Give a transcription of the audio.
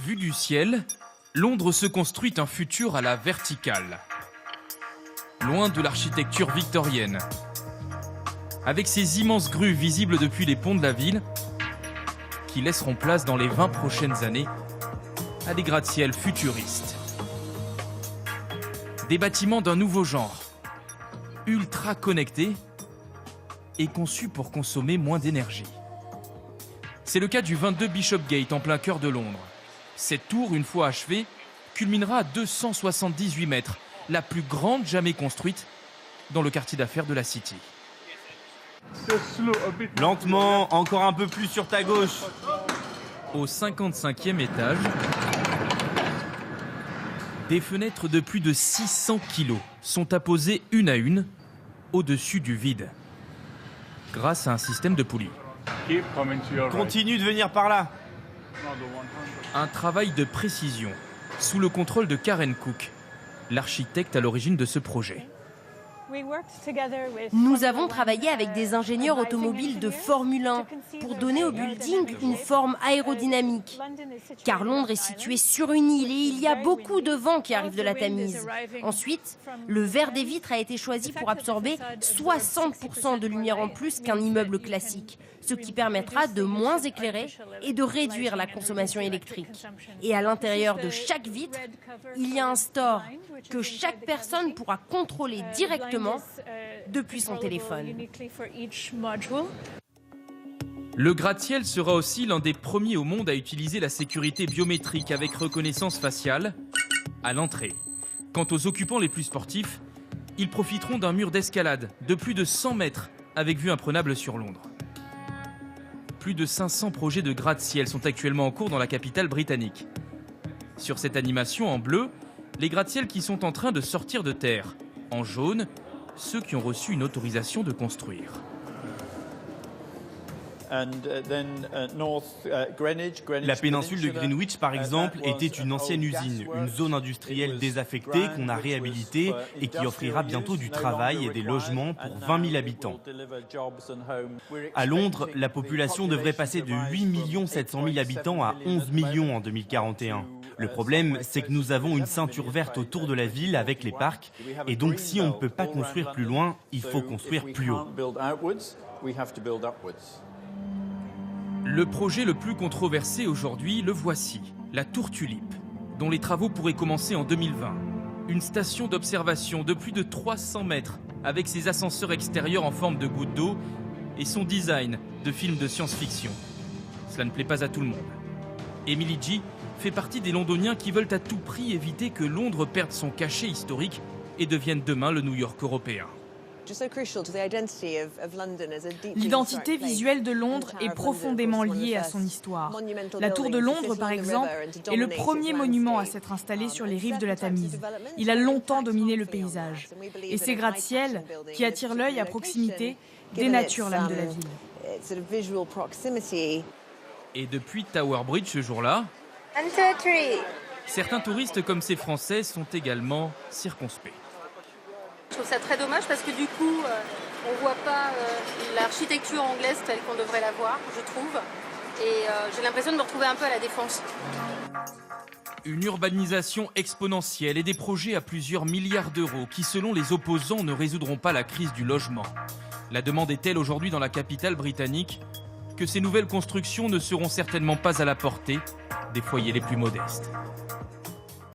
Vu du ciel, Londres se construit un futur à la verticale. Loin de l'architecture victorienne. Avec ces immenses grues visibles depuis les ponts de la ville, qui laisseront place dans les 20 prochaines années à des gratte-ciel futuristes. Des bâtiments d'un nouveau genre, ultra connectés et conçus pour consommer moins d'énergie. C'est le cas du 22 Bishopgate en plein cœur de Londres. Cette tour, une fois achevée, culminera à 278 mètres, la plus grande jamais construite dans le quartier d'affaires de la City. Lentement, encore un peu plus sur ta gauche. Au 55e étage, des fenêtres de plus de 600 kilos sont apposées une à une au-dessus du vide, grâce à un système de poulies. Continue de venir par là. Un travail de précision, sous le contrôle de Karen Cook, l'architecte à l'origine de ce projet. Nous avons travaillé avec des ingénieurs automobiles de Formule 1 pour donner au building une forme aérodynamique. Car Londres est située sur une île et il y a beaucoup de vent qui arrive de la Tamise. Ensuite, le verre des vitres a été choisi pour absorber 60% de lumière en plus qu'un immeuble classique, ce qui permettra de moins éclairer et de réduire la consommation électrique. Et à l'intérieur de chaque vitre, il y a un store que chaque personne pourra contrôler directement depuis son téléphone. Le gratte-ciel sera aussi l'un des premiers au monde à utiliser la sécurité biométrique avec reconnaissance faciale à l'entrée. Quant aux occupants les plus sportifs, ils profiteront d'un mur d'escalade de plus de 100 mètres avec vue imprenable sur Londres. Plus de 500 projets de gratte-ciel sont actuellement en cours dans la capitale britannique. Sur cette animation en bleu, les gratte-ciel qui sont en train de sortir de terre. En jaune, ceux qui ont reçu une autorisation de construire. La péninsule de Greenwich, par exemple, était une ancienne usine, une zone industrielle désaffectée qu'on a réhabilitée et qui offrira bientôt du travail et des logements pour 20 000 habitants. À Londres, la population devrait passer de 8 700 000 habitants à 11 millions en 2041. Le problème, c'est que nous avons une ceinture verte autour de la ville avec les parcs, et donc si on ne peut pas construire plus loin, il faut construire plus haut. Le projet le plus controversé aujourd'hui, le voici, la Tour Tulipe, dont les travaux pourraient commencer en 2020. Une station d'observation de plus de 300 mètres, avec ses ascenseurs extérieurs en forme de gouttes d'eau et son design de film de science-fiction. Cela ne plaît pas à tout le monde. Emily G fait partie des Londoniens qui veulent à tout prix éviter que Londres perde son cachet historique et devienne demain le New York européen. L'identité visuelle de Londres est profondément liée à son histoire. La Tour de Londres, par exemple, est le premier monument à s'être installé sur les rives de la Tamise. Il a longtemps dominé le paysage. Et ces gratte-ciel, qui attirent l'œil à proximité, dénaturent l'âme de la ville. Et depuis Tower Bridge ce jour-là, certains touristes comme ces Français sont également circonspects. Je trouve ça très dommage parce que du coup, on ne voit pas l'architecture anglaise telle qu'on devrait la voir, je trouve. Et j'ai l'impression de me retrouver un peu à la Défense. Une urbanisation exponentielle et des projets à plusieurs milliards d'euros qui, selon les opposants, ne résoudront pas la crise du logement. La demande est telle aujourd'hui dans la capitale britannique que ces nouvelles constructions ne seront certainement pas à la portée des foyers les plus modestes.